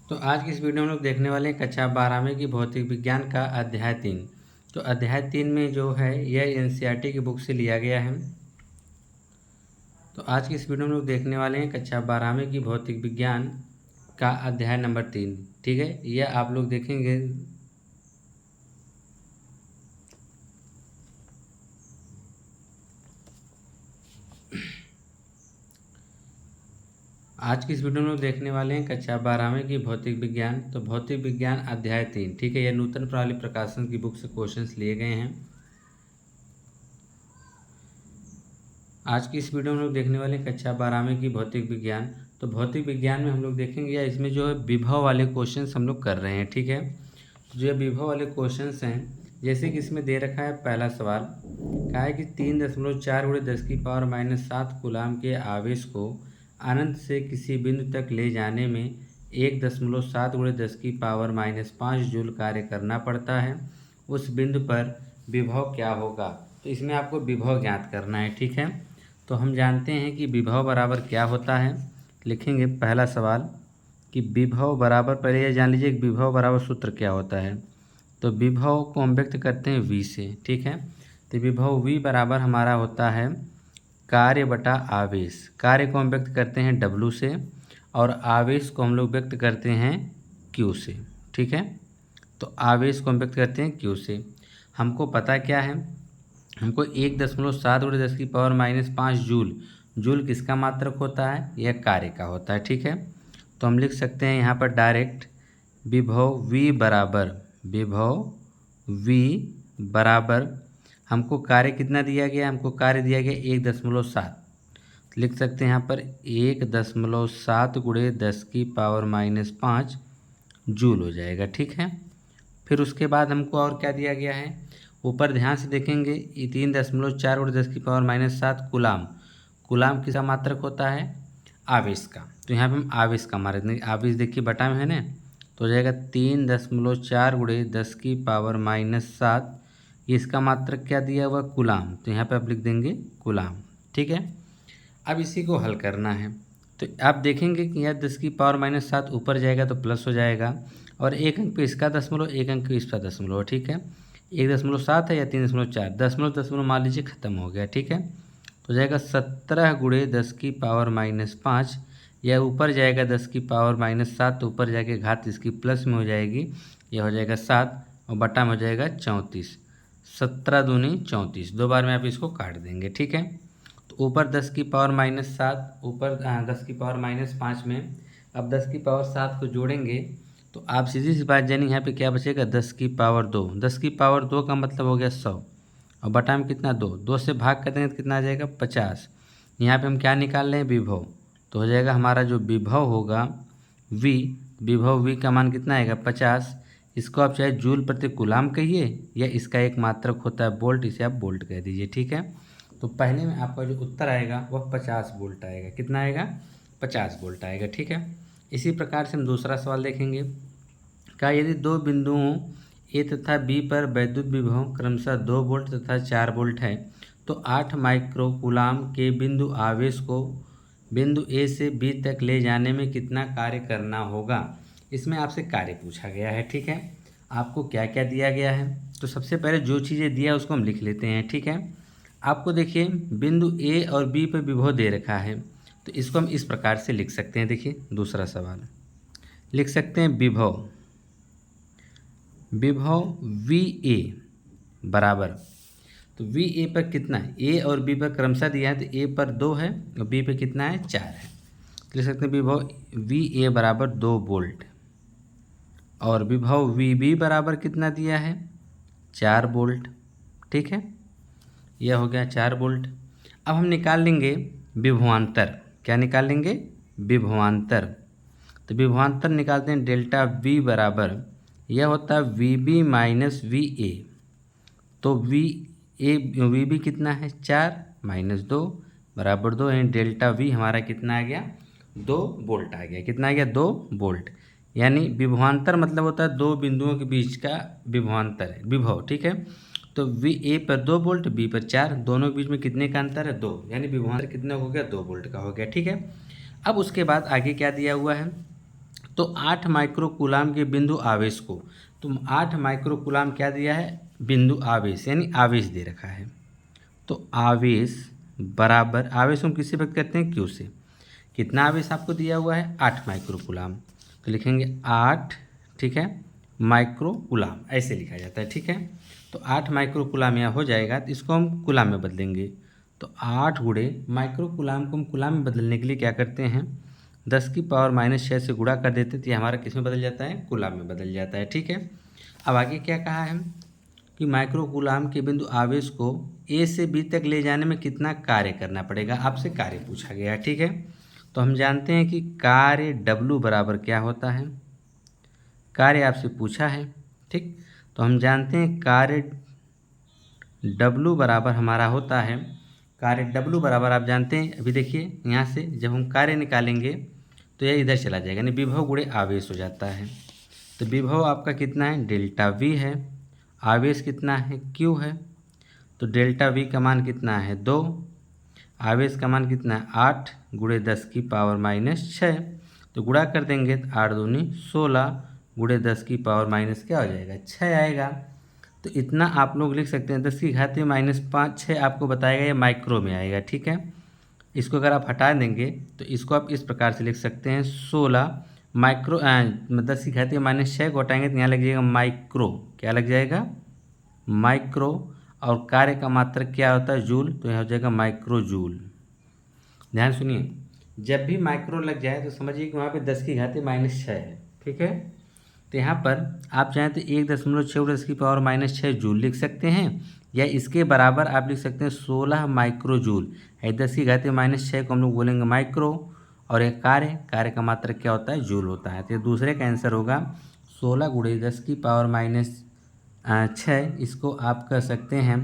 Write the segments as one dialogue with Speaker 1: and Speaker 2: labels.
Speaker 1: तो आज की इस वीडियो में हम लोग देखने वाले हैं कक्षा 12वीं की भौतिक विज्ञान का अध्याय 3। तो अध्याय 3 में जो है यह एनसीईआरटी की बुक से लिया गया है। तो आज की इस वीडियो में लोग देखने वाले हैं कक्षा 12वीं की भौतिक विज्ञान का अध्याय नंबर 3। ठीक है, यह आप लोग देखेंगे। आज की इस वीडियो में लोग देखने वाले हैं कक्षा 12वीं की भौतिक विज्ञान। तो भौतिक विज्ञान अध्याय 3, ठीक है, यह नूतन प्रणाली प्रकाशन की बुक से क्वेश्चंस लिए गए हैं। आज की इस वीडियो में लोग देखने वाले कक्षा 12वीं की भौतिक विज्ञान। तो भौतिक विज्ञान में हम लोग देखेंगे या इसमें जो है विभव वाले क्वेश्चंस हम लोग कर रहे हैं। ठीक है, तो जो विभव वाले क्वेश्चंस हैं, जैसे कि इसमें दे रखा है पहला सवाल, कहा है कि 3.4 × 10⁻⁷ कूलाम के आवेश को अनंत से किसी बिंदु तक ले जाने में 1.7 × 10⁻⁵ जूल कार्य करना पड़ता है। उस बिंदु पर विभव क्या होगा। तो इसमें आपको विभव ज्ञात करना है। ठीक है, तो हम जानते हैं कि विभव बराबर क्या होता है। लिखेंगे पहला सवाल कि विभव बराबर, पहले ये जान लीजिए कि विभव बराबर सूत्र क्या होता है। तो विभव को हम व्यक्त करते हैं V से। ठीक है, तो विभव V बराबर हमारा होता है कार्य बटा आवेश। कार्य को हम व्यक्त करते हैं W से और आवेश को हम लोग व्यक्त करते हैं Q से। ठीक है, तो आवेश को हम व्यक्त करते हैं Q से। हमको पता क्या है, हमको 1.7 × 10⁻⁵ जूल किसका मात्रक होता है, यह कार्य का होता है। ठीक है, तो हम लिख सकते हैं यहाँ पर डायरेक्ट विभव V बराबर हमको कार्य कितना दिया गया, हमको कार्य दिया गया 1.7। लिख सकते हैं यहाँ पर 1.7 × 10⁻⁵ जूल हो जाएगा। ठीक है, फिर उसके बाद हमको और क्या दिया गया है, ऊपर ध्यान से देखेंगे 3.4 × 10⁻⁷ कूलाम किसका मात्रक होता है, आवेश का। तो यहाँ पे हम आवेश का मार देंगे। आवेश देखिए बटा में है ना, तो हो जाएगा 3.4 × 10⁻⁷। इसका मात्रक क्या दिया हुआ, कूलाम, तो यहाँ पे आप लिख देंगे कूलाम। ठीक है, अब इसी को हल करना है। तो आप देखेंगे कि यह 10⁻⁷ ऊपर जाएगा तो प्लस हो जाएगा और एक अंक पे इसका दशमलव, एक अंक पे इसका दशमलव। ठीक है, 1.7 है या 3.4, दशमलव मान लीजिए ख़त्म हो गया। ठीक है, तो जाएगा 17 × 10⁻⁵। यह ऊपर जाएगा 10⁻⁷, तो ऊपर जाके घात इसकी प्लस में हो जाएगी, यह हो जाएगा 7 और बटा में हो जाएगा 34। 17 दूनी 34, दो बार में आप इसको काट देंगे। ठीक है, तो ऊपर 10⁻⁷, ऊपर 10⁻⁵ में अब 10⁻7 को जोड़ेंगे तो आप सीधी सी बात जानिए यहाँ पे क्या बचेगा, 10⁻2। 10⁻2 का मतलब हो गया 100 और बटा में कितना 2 से भाग कर देंगे तो कितना आ जाएगा 50। यहाँ पे हम क्या निकाल रहे हैं, विभव। तो हो जाएगा हमारा जो विभव होगा विभव V का मान कितना आएगा 50। इसको आप चाहे जूल प्रति कूलाम कहिए या इसका एक मात्रक होता है वोल्ट, इसे आप वोल्ट कह दीजिए। ठीक है, तो पहले में आपका जो उत्तर आएगा वह 50 वोल्ट आएगा। कितना आएगा, 50 वोल्ट आएगा। ठीक है, इसी प्रकार से हम दूसरा सवाल देखेंगे। क्या यदि दो बिंदुओं A तथा B पर वैद्युत विभव क्रमशः 2 वोल्ट तथा 4 वोल्ट है तो 8 माइक्रो कूलाम के बिंदु आवेश को बिंदु A से B तक ले जाने में कितना कार्य करना होगा। इसमें आपसे कार्य पूछा गया है। ठीक है, आपको क्या क्या दिया गया है, तो सबसे पहले जो चीज़ें दिया उसको हम लिख लेते हैं। ठीक है, आपको देखिए बिंदु A और B पर विभव दे रखा है, तो इसको हम इस प्रकार से लिख सकते हैं। देखिए दूसरा सवाल लिख सकते हैं विभव VA बराबर, तो VA पर कितना है, A और B पर क्रमशः दिया है, तो A पर 2 है और B पर कितना है 4 है। लिख सकते हैं विभव VA बराबर 2 वोल्ट और विभव VB बराबर कितना दिया है 4 वोल्ट। ठीक है, यह हो गया 4 वोल्ट। अब हम निकाल लेंगे विभवांतर। क्या निकाल लेंगे, विभवांतर। तो विभवांतर निकालते हैं डेल्टा V बराबर, यह होता है VB माइनस VA। तो VB कितना है 4 माइनस 2 बराबर 2, यानी डेल्टा V हमारा कितना आ गया 2 वोल्ट आ गया। कितना आ गया 2 वोल्ट। यानी विभवांतर मतलब होता है दो बिंदुओं के बीच का विभवांतर है, विभव। ठीक है, तो A पर 2 वोल्ट, B पर 4, दोनों के बीच में कितने का अंतर है 2, यानी विभवांतर कितना हो गया 2 वोल्ट का हो गया। ठीक है, अब उसके बाद आगे क्या दिया हुआ है, तो 8 माइक्रो कूलाम के बिंदु आवेश को, तो 8 माइक्रो कूलाम क्या दिया है, बिंदु आवेश यानी आवेश दे रखा है। तो आवेश बराबर, आवेश हम किससे व्यक्त करते हैं, क्यू से। कितना आवेश आपको दिया हुआ है, 8 माइक्रो कूलाम, तो लिखेंगे 8, ठीक है, माइक्रो कूलाम, ऐसे लिखा जाता है, ठीक है। तो 8 माइक्रो कूलाम यहाँ हो जाएगा, तो इसको हम कूलाम में बदलेंगे। तो 8 गुणे माइक्रो कूलाम को हम कूलाम में बदलने के लिए क्या करते हैं, 10 की पावर -6 से गुणा कर देते हैं, तो ये हमारा किस में बदल जाता है, कूलाम में बदल जाता है, ठीक है। अब आगे क्या कहा है कि माइक्रो कूलाम के बिंदु आवेश को ए से बी तक ले जाने में कितना कार्य करना पड़ेगा, आपसे कार्य पूछा गया है, ठीक है। तो हम जानते हैं कि कार्य W बराबर क्या होता है, कार्य आपसे पूछा है, ठीक। तो हम जानते हैं कार्य W बराबर हमारा होता है, कार्य W बराबर आप जानते हैं, अभी देखिए यहाँ से जब हम कार्य निकालेंगे तो यह इधर चला जाएगा, यानी विभव गुणे आवेश हो जाता है। तो विभव आपका कितना है, डेल्टा V है, आवेश कितना है, Q है। तो डेल्टा V का मान कितना है, 2, आवेश का मान कितना है, 8 गुणे 10 की पावर -6। तो गुणा कर देंगे तो 8 दूनी 16 गुणे 10 की पावर माइनस क्या हो जाएगा, 6 आएगा। तो इतना आप लोग लिख सकते हैं, 10 की घात -5 6 आपको बताएगा, ये माइक्रो में आएगा, ठीक है। इसको अगर आप हटा देंगे तो इसको आप इस प्रकार से लिख सकते हैं, 16 माइक्रो 10 की घात -6 को हटाएंगे तो यहाँ लग जाएगा माइक्रो, क्या लग जाएगा, माइक्रो। और कार्य का मात्रक क्या होता है, जूल, तो यह हो जाएगा माइक्रो जूल। ध्यान सुनिए, जब भी माइक्रो लग जाए तो समझिए कि वहाँ पे 10 की घात -6 है, ठीक है। तो यहाँ पर आप चाहें तो 1.6 10 की पावर -6 जूल लिख सकते हैं, या इसके बराबर आप लिख सकते हैं 16 माइक्रो जूल है। 10 की घात -6 को हम लोग बोलेंगे माइक्रो, और एक कार्य, कार्य का मात्रक क्या होता है, जूल होता है। तो दूसरे का आंसर होगा 16 गुणे 10 की पावर -6, इसको आप कह सकते हैं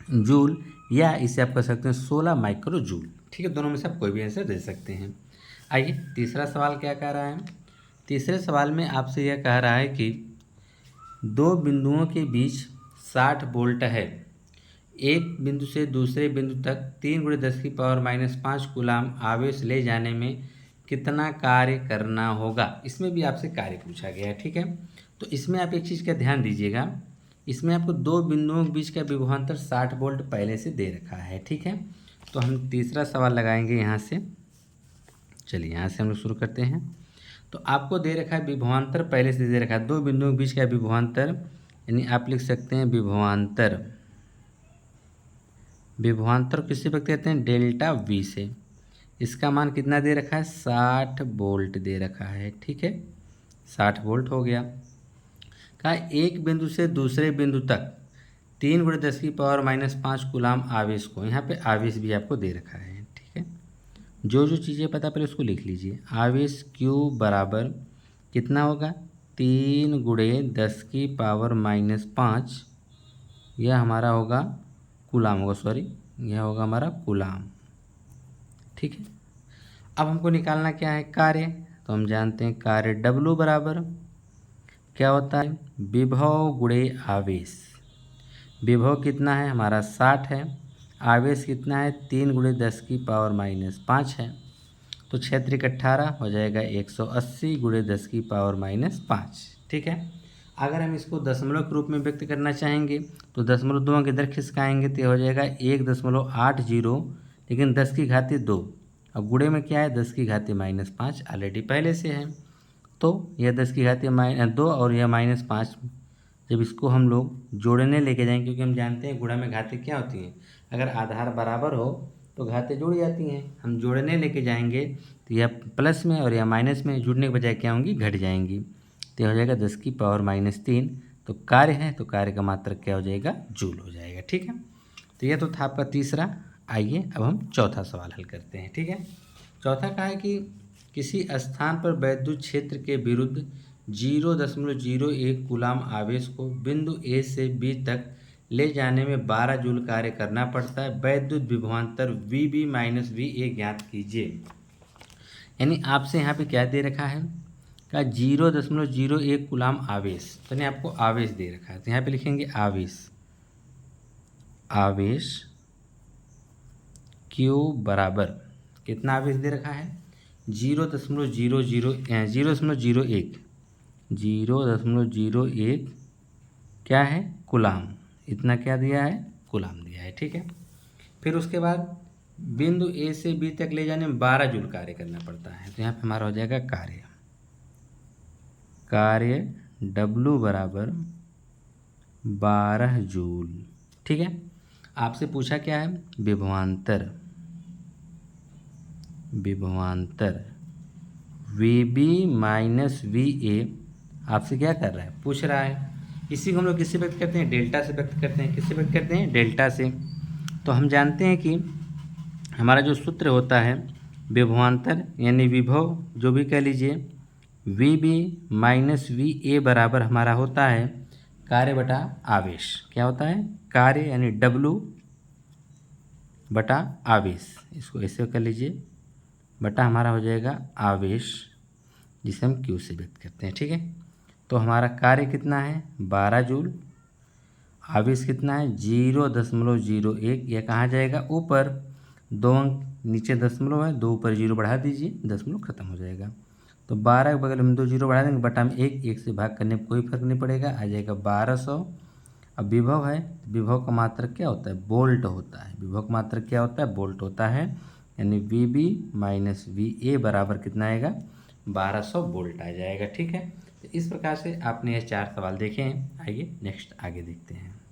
Speaker 1: जूल, या इसे आप कह सकते हैं 16 माइक्रो जूल, ठीक है। दोनों में से आप कोई भी आंसर दे सकते हैं। आइए तीसरा सवाल क्या कह रहा है, तीसरे सवाल में आपसे यह कह रहा है कि दो बिंदुओं के बीच 60 वोल्ट है, एक बिंदु से दूसरे बिंदु तक 3 गुणे 10 की पावर -5 कूलाम आवेश ले जाने में कितना कार्य करना होगा। इसमें भी आपसे कार्य पूछा गया है, ठीक है। तो इसमें आप एक चीज़ का ध्यान दीजिएगा, इसमें आपको दो बिंदुओं के बीच का विभवांतर 60 वोल्ट पहले से दे रखा है, ठीक है। तो हम तीसरा सवाल लगाएंगे यहाँ से, चलिए यहाँ से हम लोग शुरू करते हैं। तो आपको दे रखा है विभवांतर, पहले से दे रखा है दो बिंदुओं के बीच का विभवांतर, यानी आप लिख सकते हैं विभवांतर, विभवांतर किससे व्यक्त करते हैं, डेल्टा V से। इसका मान कितना दे रखा है, 60 वोल्ट दे रखा है, ठीक है, 60 वोल्ट हो गया। कहा एक बिंदु से दूसरे बिंदु तक 3 गुणे 10 की पावर -5 कूलाम आवेश को, यहाँ पे आवेश भी आपको दे रखा है, ठीक है। जो जो चीज़ें पता पहले उसको लिख लीजिए। आवेश Q बराबर कितना होगा, 3 गुणे 10 की पावर -5, यह हमारा होगा कूलाम होगा, सॉरी यह होगा हमारा कूलाम, ठीक है। अब हमको निकालना क्या है, कार्य। तो हम जानते हैं कार्य W बराबर क्या होता है, विभव गुणे आवेश। विभव कितना है हमारा 60 है, आवेश कितना है 3 गुणे 10 की पावर -5 है। तो 6 त्रिक 18 हो जाएगा 180 गुणे 10 की पावर -5, ठीक है। अगर हम इसको दशमलव के रूप में व्यक्त करना चाहेंगे तो दशमलव दो के इधर खिसकाएंगे तो हो जाएगा 1.80, लेकिन 10 की घात 2, अब गुणे में क्या है 10 की घात -5 ऑलरेडी पहले से है, तो यह 10 की घात -2 और यह -5, जब इसको हम लोग जोड़ने लेके जाएंगे, क्योंकि हम जानते हैं गुणा में घातें क्या होती हैं, अगर आधार बराबर हो तो घातें जुड़ जाती हैं। हम जोड़ने लेके जाएंगे तो यह प्लस में और यह माइनस में जुड़ने के बजाय क्या होंगी, घट जाएंगी। तो हो जाएगा 10 की पावर -3, तो कार्य है तो कार्य का मात्रक क्या हो जाएगा, जूल हो जाएगा, ठीक है। तो यह तो था आपका तीसरा। आइए अब हम चौथा सवाल हल करते हैं, ठीक है। चौथा कहा है कि किसी स्थान पर वैद्युत क्षेत्र के विरुद्ध 0.01 कूलाम आवेश को बिंदु ए से बी तक ले जाने में 12 जूल कार्य करना पड़ता है, वैद्युत विभवांतर VB - VA ज्ञात कीजिए। यानी आपसे यहाँ पे क्या दे रखा है, का 0.01 कूलाम आवेश, तो यानी आपको आवेश दे रखा है, तो यहाँ पे लिखेंगे आवेश, आवेश Q बराबर कितना आवेश दे रखा है, 0.01 क्या है कूलाम, इतना क्या दिया है कूलाम दिया है। ठीक है, फिर उसके बाद बिंदु ए से बी तक ले जाने में 12 जूल कार्य करना पड़ता है। तो यहाँ पे हमारा हो जाएगा कार्य W बराबर 12 जूल। ठीक है, आपसे पूछा क्या है विभवांतर VB माइनस VA आपसे क्या कर रहा है पूछ रहा है। इसी को हम लोग किससे व्यक्त करते हैं डेल्टा से व्यक्त करते हैं। किससे व्यक्त करते हैं डेल्टा से। तो हम जानते हैं कि हमारा जो सूत्र होता है विभवांतर यानी विभव जो भी कह लीजिए VB माइनस VA बराबर हमारा होता है कार्य बटा आवेश। क्या होता है कार्य यानी W बटा आवेश, इसको ऐसे कर लीजिए बटा हमारा हो जाएगा आवेश जिसे हम Q से व्यक्त करते हैं। ठीक है, तो हमारा कार्य कितना है 12 जूल, आवेश कितना है 0.01। यह कहाँ जाएगा ऊपर, 2 अंक नीचे दशमलव है, 2 ऊपर 0 बढ़ा दीजिए, दशमलव खत्म हो जाएगा। तो 12 के बगल में 2 0 बढ़ा देंगे, बटा में 1 से भाग करने में कोई फर्क नहीं पड़ेगा, आ जाएगा 1200। अब विभव है, विभव का मात्रक क्या होता है वोल्ट होता है। विभव का मात्रक क्या होता है वोल्ट होता है, यानी VB माइनस VA बराबर कितना आएगा 1200 वोल्ट आ जाएगा। ठीक है, तो इस प्रकार से आपने ये 4 सवाल देखे हैं। आइए नेक्स्ट आगे देखते हैं।